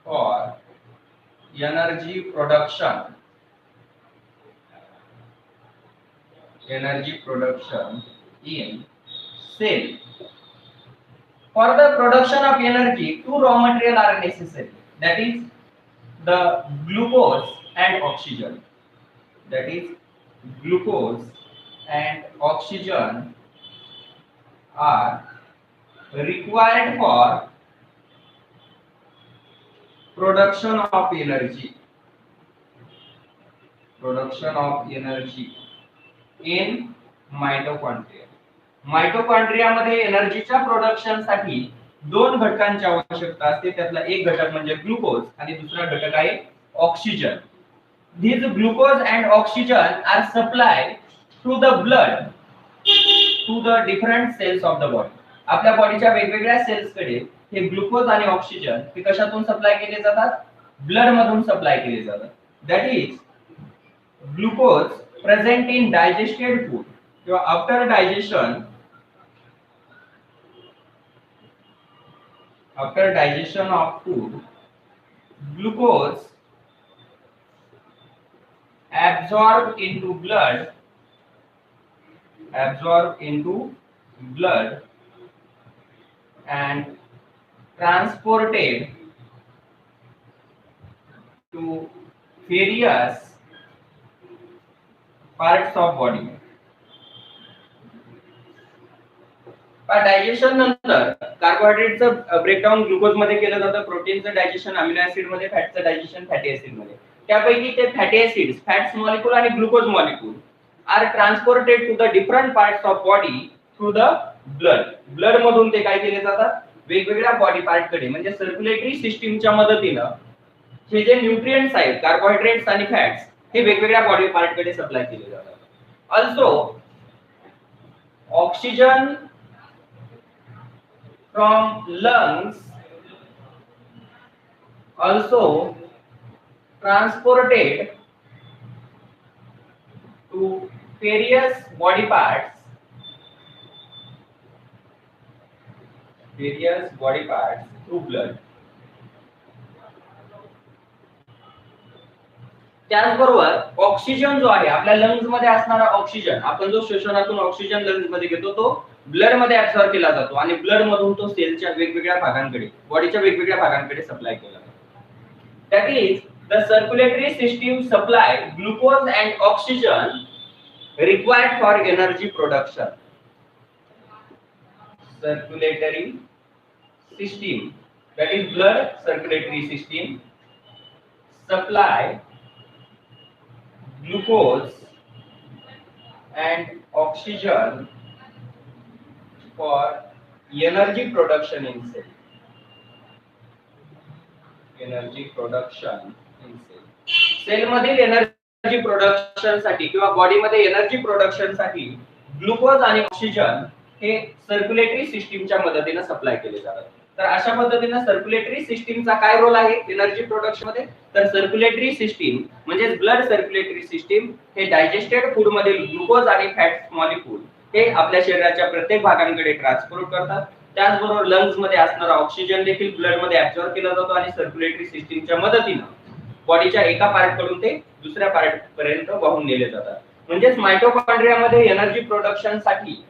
Speaker 1: for energy production in cell. For the production of energy, two raw material are necessary, that is the glucose and oxygen. That is glucose and oxygen are required for production of energy in mitochondria. Mitochondria मध्ये एनर्जीच्या production साठी दोन घटकांची आवश्यकता असते. त्यातला एक घटक म्हणजे ग्लुकोज आणि दुसरा घटक आहे oxygen. These glucose and oxygen are supplied through the blood to the different cells of the body. आपल्या बॉडीच्या वेगवेगळ्या सेल्स कडे हे ग्लुकोज आणि ऑक्सिजन हे कशातून सप्लाय केले जातात? ब्लड मधून सप्लाय केले जातात. That is glucose present in digested food किंवा after digestion of food, glucose absorbed into blood and transported to various parts of body. Digestion नंतर कार्बोहायड्रेटचं ब्रेकडाउन ग्लुकोज मध्ये केलं जातं, प्रोटीनचं डायजेशन अमिनो ऍसिड मध्ये, फॅटचं डायजेशन फॅटी ऍसिड मध्ये. त्यापैकी ते fatty acids, fats molecule आणि glucose molecule are transported to the different parts of body through the blood. Blood मधून ते काय केले जातात? वेगवेगळ्या बॉडी पार्ट कडे, म्हणजे सर्क्युलेटरी सिस्टीमच्या मदतीने हे जे न्यूट्रिएंट्स आहेत, कार्बोहायड्रेट्स आणि फॅट्स, हे वेगवेगळ्या बॉडी पार्ट कडे सप्लाय केले जातात. Also oxygen from lungs also transported to various body parts through blood. त्याचबरोबर ऑक्सिजन जो आहे आपल्या लंग्स मध्ये असणारा ऑक्सिजन, आपण जो श्वसनातून ऑक्सिजन लंग्स मध्ये घेतो तो ब्लड मध्ये ऍब्सॉर्ब केला जातो आणि ब्लड मधून तो सेलच्या वेगवेगळ्या भागांकडे, बॉडीच्या वेगवेगळ्या भागांकडे सप्लाय केला जातो. That is the circulatory system supply glucose and oxygen required for energy production. Circulatory system, that is blood circulatory system, supply glucose and oxygen for energy production in cell. Energy production in cell. Cell मधील energy production साठी किंवा body मध्ये energy production साठी glucose आणि oxygen हे circulatory सिस्टीमच्या मदतीने supply केले जातात. तर अशा पद्धतीने सर्क्युलेटरी सिस्टीमचा काय रोल आहे एनर्जी प्रोडक्शन मध्ये? तर सर्क्युलेटरी सिस्टीम म्हणजे ब्लड सर्क्युलेटरी सिस्टीम हे डायजेस्टेड फूड मधील ग्लुकोज आणि फॅट मॉलिक्यूल हे आपल्या शरीराच्या प्रत्येक भागांकडे ट्रान्सपोर्ट करतात. त्याचबरोबर लंग्स मध्ये असणारा ऑक्सिजन देखील ब्लड मध्ये ऍब्सॉर्ब केला जातो आणि सर्क्युलेटरी सिस्टीमच्या मदतीने बॉडीच्या एका पार्ट कडून ते दुसऱ्या पार्ट पर्यंत वाहून नेले जातात. म्हणजेच मायटोकॉन्ड्रिया मध्ये एनर्जी प्रोडक्शन साठी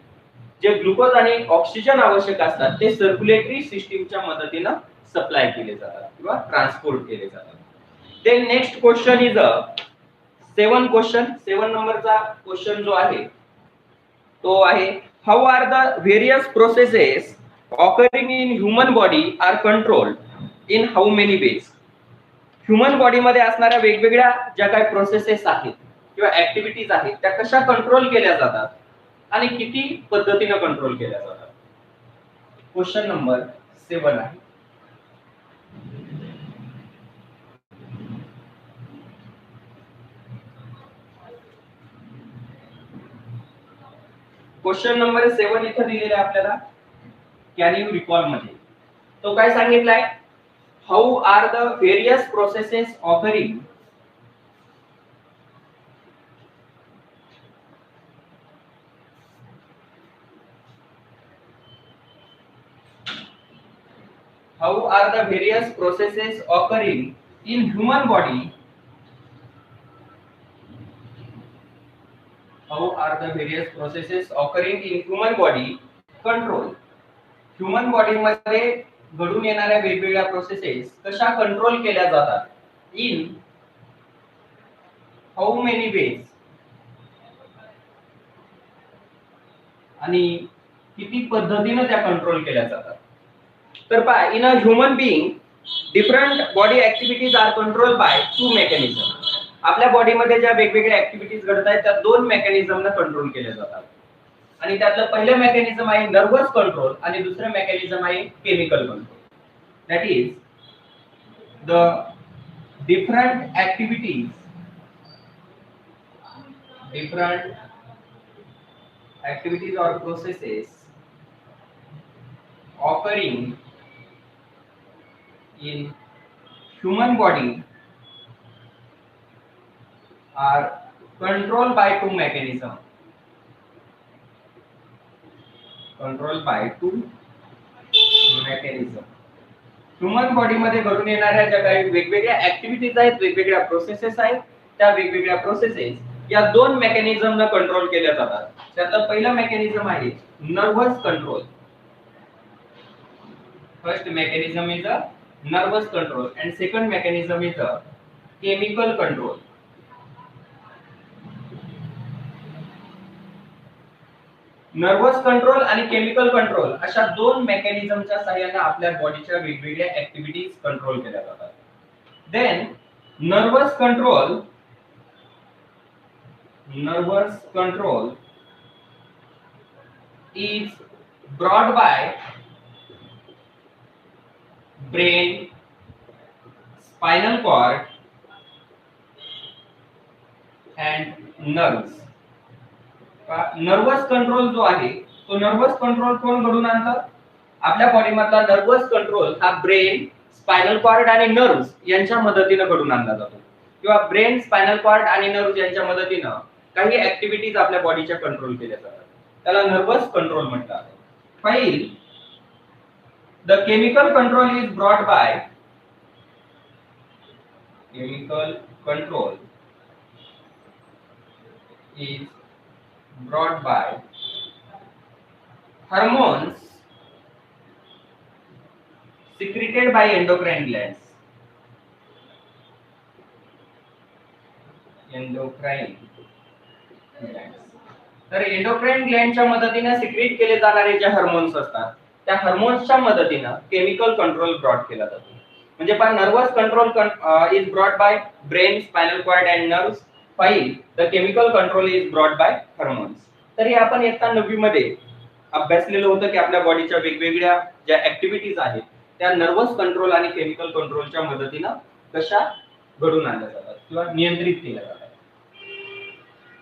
Speaker 1: जे ग्लुकोज आणि ऑक्सिजन आवश्यक असतात ते सर्क्युलेटरी सिस्टीमच्या मदतीने सप्लाय केले जातात किंवा ट्रान्सपोर्ट केले जातात. Then next question is a 7 question. 7 नंबरचा क्वेश्चन जो आहे तो आहे how are the various processes occurring in human body are controlled in how many ways. Human body मध्ये असणाऱ्या वेगवेगळ्या ज्या काही प्रोसेसेस आहेत किंवा ऍक्टिव्हिटीज आहेत त्या कशा कंट्रोल केल्या जातात आणि किती पद्धतीने कंट्रोल केल्या जातात. क्वेश्चन नंबर 7 आहे. क्वेश्चन नंबर 7 इथे दिलेला आहे आपल्याला कॅन यू रिकॉल मध्ये. तो काय सांगितलाय how are the various processes occurring how are the various processes occurring in human body, how are the various processes occurring in human body control. Human body मध्ये घडून येणाऱ्या वेगवेगळ्या प्रोसेसेस कशा control केल्या जातात इन हाऊ मेनी वेज आणि किती पद्धतीने त्या कंट्रोल केल्या जातात. तर पहा in a human being different body activities are control by 2 mechanism. आपल्या बॉडीमध्ये ज्या वेगवेगळ्या ऍक्टिव्हिटीज घडतात त्या 2 मेकॅनिझमने कंट्रोल केल्या जातात आणि त्यातलं पहिलं मेकॅनिझम आहे नर्वस कंट्रोल आणि दुसरं मेकॅनिझम आहे chemical control. That is the different activities or processes occurring in human body are controlled by 2 mechanism. Human body मध्ये घडून येणाऱ्या ज्या काही वेगवेगळ्या ऍक्टिव्हिटीज आहेत वेगवेगळ्या प्रोसेसेस आहेत त्या वेगवेगळ्या प्रोसेसेस या 2 मेकॅनिझमने कंट्रोल केल्या जातात. त्यातलं पहिलं मेकॅनिझम आहे nervous control. First mechanism is a nervous control and second mechanism is a chemical control. Nervous control आणि केमिकल कंट्रोल अशा 2 मेकॅनिझमच्या सहाय्याने आपल्या बॉडीच्या वेगवेगळ्या ऍक्टिव्हिटीज कंट्रोल केल्या जातात. Then nervous control is brought by brain, spinal cord and nerves. Nervous control जो आहे तो नर्वस कंट्रोल कोण घडून आणतं? आपल्या बॉडी मधला नर्वस कंट्रोल हा ब्रेन, स्पायनल कॉर्ड आणि नर्व्स यांच्या मदतीने घडून आणला जातो किंवा ब्रेन, स्पायनल कॉर्ड आणि नर्व्स यांच्या मदतीने काही ऍक्टिव्हिटीज आपल्या बॉडीच्या कंट्रोल केल्या जातात. त्याला नर्वस कंट्रोल म्हणतात. File the chemical control is brought by is brought by hormones secreted by endocrine glands. तर एंडोक्राइन ग्लँडच्या मदतीने सिक्रेट केले जाणारे जे हार्मोन्स असतात त्या हार्मोन्सच्या मदतीने केमिकल कंट्रोल ब्रॉड केला जातो. म्हणजे पहा, nervous control is brought by brain, spinal cord and nerves, while the chemical control is brought by hormones. तर हे आपण इयत्ता 9वी मध्ये अभ्यासलेलं होतं की आपल्या बॉडीच्या वेगवेगळ्या ज्या ऍक्टिव्हिटीज आहेत त्या नर्वस कंट्रोल आणि केमिकल कंट्रोलच्या मदतीने कशा घडून आणल्या जातात किंवा नियंत्रित केल्या जातात.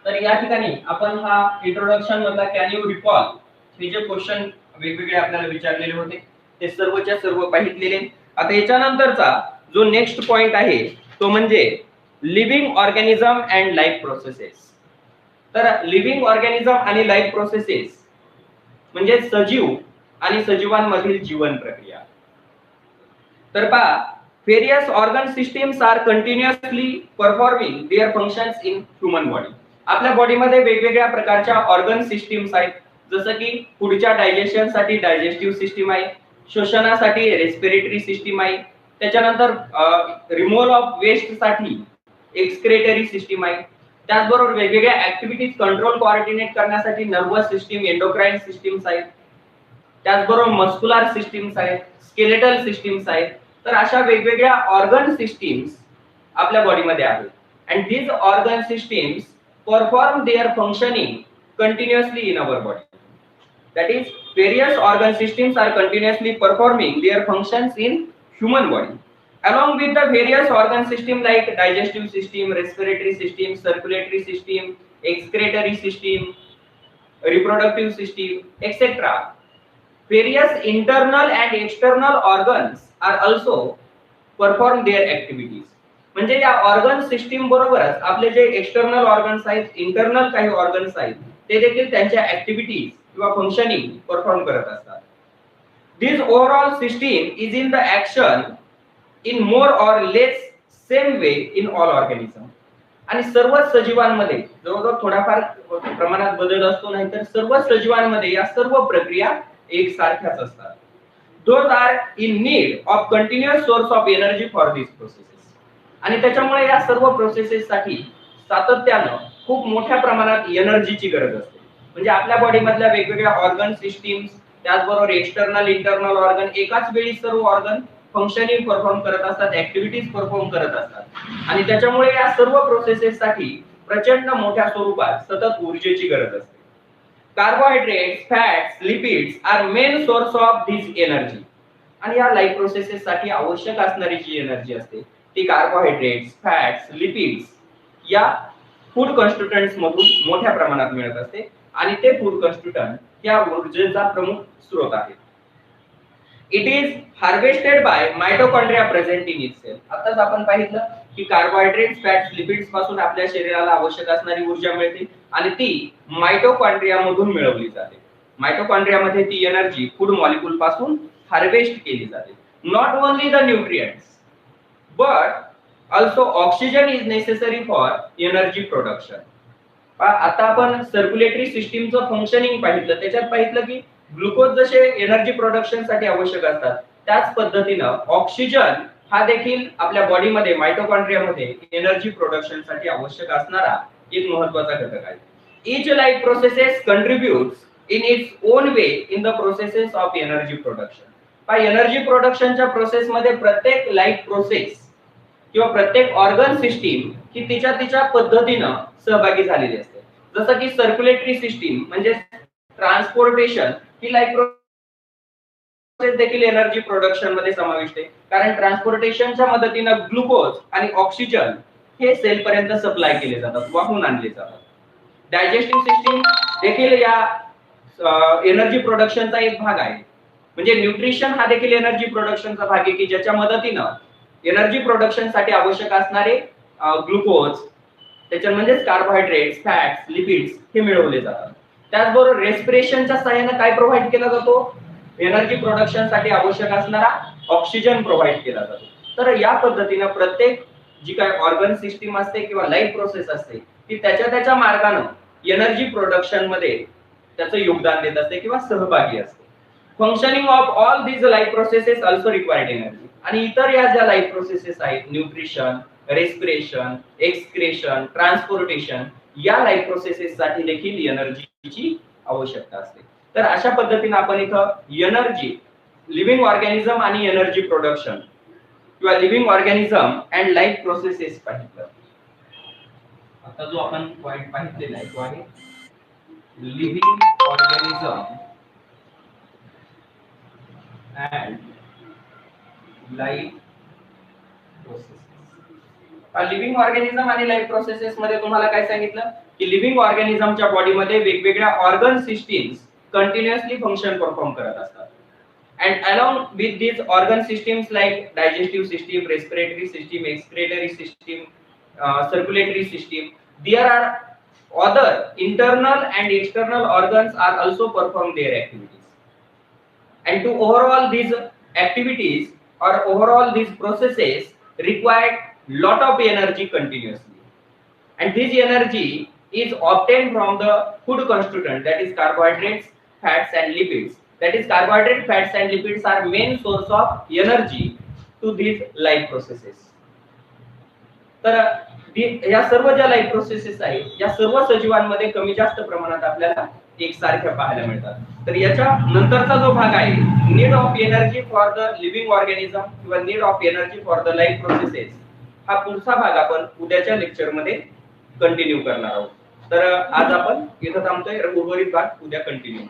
Speaker 1: तर या ठिकाणी आपण हा इंट्रोडक्शन मधला कॅन यू रिकॉल हे जे क्वेश्चन वेगवेगळे आपल्याला विचारलेले होते ते सर्वच्या सर्व पाहिलेले. आता याच्यानंतरचा जो नेक्स्ट पॉइंट आहे तो म्हणजे living organism and life processes. तर लिव्हिंग ऑर्गॅनिझम आणि लाईफ प्रोसेसेस म्हणजे सजीव आणि सजीवांमधील जीवन प्रक्रिया. तर पहा, various organ systems are continuously performing their functions in human body. आपल्या बॉडीमध्ये वेगवेगळ्या प्रकारच्या ऑर्गन सिस्टीम्स आहेत. जसं की पुढच्या डायजेशन साठी डायजेस्टिव्ह सिस्टीम आहे, श्वसनासाठी रेस्पिरेटरी सिस्टीम आहे, त्याच्यानंतर रिमूव्हल ऑफ वेस्ट साठी एक्सक्रेटरी सिस्टीम आहे, त्याचबरोबर वेगवेगळ्या ऍक्टिव्हिटीज कंट्रोल कोऑर्डिनेट करण्यासाठी नर्वस सिस्टीम, एंडोक्राइन सिस्टीम्स आहेत, त्याचबरोबर मस्क्युलर सिस्टीम्स आहेत, स्केलेटल सिस्टीम्स आहेत. तर अशा वेगवेगळ्या ऑर्गन सिस्टीम्स आपल्या बॉडीमध्ये आहेत. And these organ systems perform their functioning continuously in our body. That is, various organ systems are continuously performing their functions in human body. Along with the various organ systems like digestive system, respiratory system, circulatory system, excretory system, reproductive system, etc. Various internal and external organs are also perform their activities. म्हणजे या organ system बरोबरच आपले जे external organs आहेत, internal काही organs आहेत ते देखील त्यांच्या ऍक्टिव्हिटीज किंवा फंक्शनिंग परफॉर्म करत असतात. This overall system is in the action in more or less same way in all organism. आणि सर्व सजीवांमध्ये जवळजवळ थोडाफार प्रमाणात बदल असतो, नाहीतर सर्व सजीवांमध्ये या सर्व प्रक्रिया एकसारख्याच असतात. Those are in need of continuous source of energy for these processes. आणि त्याच्यामुळे या सर्व प्रोसेसेस साठी सातत्यानं खूप मोठ्या प्रमाणात एनर्जीची गरज असते. म्हणजे आपल्या बॉडी मधल्या वेगवेगळ्या ऑर्गन सिस्टीम्स, त्याचबरोबर एक्सटर्नल इंटरनल ऑर्गन एकाच वेळी सर्व ऑर्गन फंक्शनिंग परफॉर्म करत असतात, ऍक्टिव्हिटीज परफॉर्म करत असतात. आणि त्याच्यामुळे या सर्व प्रोसेसेस साठी प्रचंड मोठ्या स्वरूपात सतत ऊर्जेची गरज असते. Carbohydrates, fats, lipids are main source of this energy. आणि या लाईफ प्रोसेसेस साठी आवश्यक असणारी जी एनर्जी असते ती कार्बोहायड्रेट्स, फॅट्स, लिपिड्स या फूड कॉन्स्टिट्युएंट्स मधून मोठ्या प्रमाणात मिळत असते. आणि ते फूड कॉन्स्टिट्युएंट या ऊर्जेचा प्रमुख स्रोत आहे. It is harvested by mitochondria present in itself. आताच आपण पाहिलं की कार्बोहायड्रेट्स, फॅट्स, लिपिड्स पासून आपल्या शरीराला आवश्यक असणारी ऊर्जा मिळते आणि ती मायटोकॉन्ड्रिया मधून मिळवली जाते. मायटोकॉन्ड्रिया मध्ये ती एनर्जी फूड मॉलिक्यूल पासून हार्वेस्ट केली जाते. Not only the nutrients but also oxygen is necessary for energy production. आता आपण सर्क्युलेटरी सिस्टीमचं फंक्शनिंग पाहिलं, त्याच्यात पाहिलं की ग्लुकोज जसे एनर्जी प्रोडक्शन साठी आवश्यक असतात त्याच पद्धतीनं ऑक्सिजन हा देखील आपल्या बॉडीमध्ये मायटोकॉन्ड्रियामध्ये एनर्जी प्रोडक्शन साठी आवश्यक असणारा एक महत्त्वाचा घटक आहे. Each life processes contributes in its own way in the processes of energy production. Energy प्रोडक्शनच्या प्रोसेस मध्ये प्रत्येक लाईफ प्रोसेस किंवा प्रत्येक ऑर्गन सिस्टीम ही तिच्या पद्धतीनं सहभागी झालेली असते. जसं की सर्क्युलेटरी सिस्टीम म्हणजे ट्रान्सपोर्टेशन ही लाईफ प्रोसेस देखील एनर्जी प्रोडक्शन मध्ये समाविष्ट आहे. कारण ट्रान्सपोर्टेशनच्या मदतीनं ग्लुकोज आणि ऑक्सिजन हे सेल पर्यंत सप्लाय केले जातात, वाहून आणले जातात. डायजेस्टिव्ह सिस्टीम देखील या एनर्जी प्रोडक्शनचा एक भाग आहे. म्हणजे न्यूट्रिशन हा देखील एनर्जी प्रोडक्शनचा भाग आहे की ज्याच्या मदतीनं एनर्जी प्रोडक्शन साठी आवश्यक असणारे ग्लुकोज, त्याच्या म्हणजेच कार्बोहायड्रेट्स, फॅट्स, लिपिड्स हे मिळवले जातात. त्याचबरोबर रेस्पिरेशनच्या सहाय्याने काय प्रोव्हाइड केला जातो? एनर्जी प्रोडक्शन साठी आवश्यक असणारा ऑक्सिजन प्रोव्हाइड केला जातो. तर या पद्धतीने प्रत्येक जी काय ऑर्गन सिस्टीम असते किंवा लाईफ प्रोसेस असते ती त्याच्या मार्गाने एनर्जी प्रोडक्शन मध्ये त्याचं योगदान देत असते किंवा सहभागी असते. Functioning of all these life processes also required energy. आणि इतर या ज्या लाईफ प्रोसेसेस आहेत, न्यूट्रिशन, रेस्पिरेशन, एक्सक्रेशन, ट्रान्सपोर्टेशन, या लाईफ प्रोसेसेस साठी देखील एनर्जीची आवश्यकता असते. तर अशा पद्धतीने आपण इथं एनर्जी, लिव्हिंग ऑर्गॅनिझम आणि एनर्जी प्रोडक्शन किंवा living organism and life processes पाहिलं. आता जो आपण पॉइंट पाहिलेला आहे तो आहे living organism and life processes. Living organism आणि लाईफ प्रोसेसेस मध्ये तुम्हाला काय सांगितलं की लिव्हिंग ऑर्गॅनिझमच्या बॉडीमध्ये वेगवेगळ्या organ systems continuously function perform करत असतात. And along with these organ systems like digestive system, respiratory system, excretory system, circulatory system, there are other internal and external organs are also perform their activities. And to overall these activities or overall these processes require lot of energy continuously. And this energy is obtained from the food constituent, that is carbohydrates, fats and lipids. That is carbohydrate, fats and lipids are main source of energy to these life processes. तर या सर्व ज्या life processes आहेत या सर्व सजीवांमध्ये कमी जास्त प्रमाणात आपल्याला एकसारख्या पाहायला मिळतात. तर याच्या नंतरचा जो भाग आहे need of energy for the living organism किंवा need of energy for the life processes, हा पुढचा भाग आपण उद्याच्या लेक्चर मध्ये कंटिन्यू करणार आहोत. तर आज आपण इथं थांबतोय, उर्वरित भाग उद्या कंटिन्यू.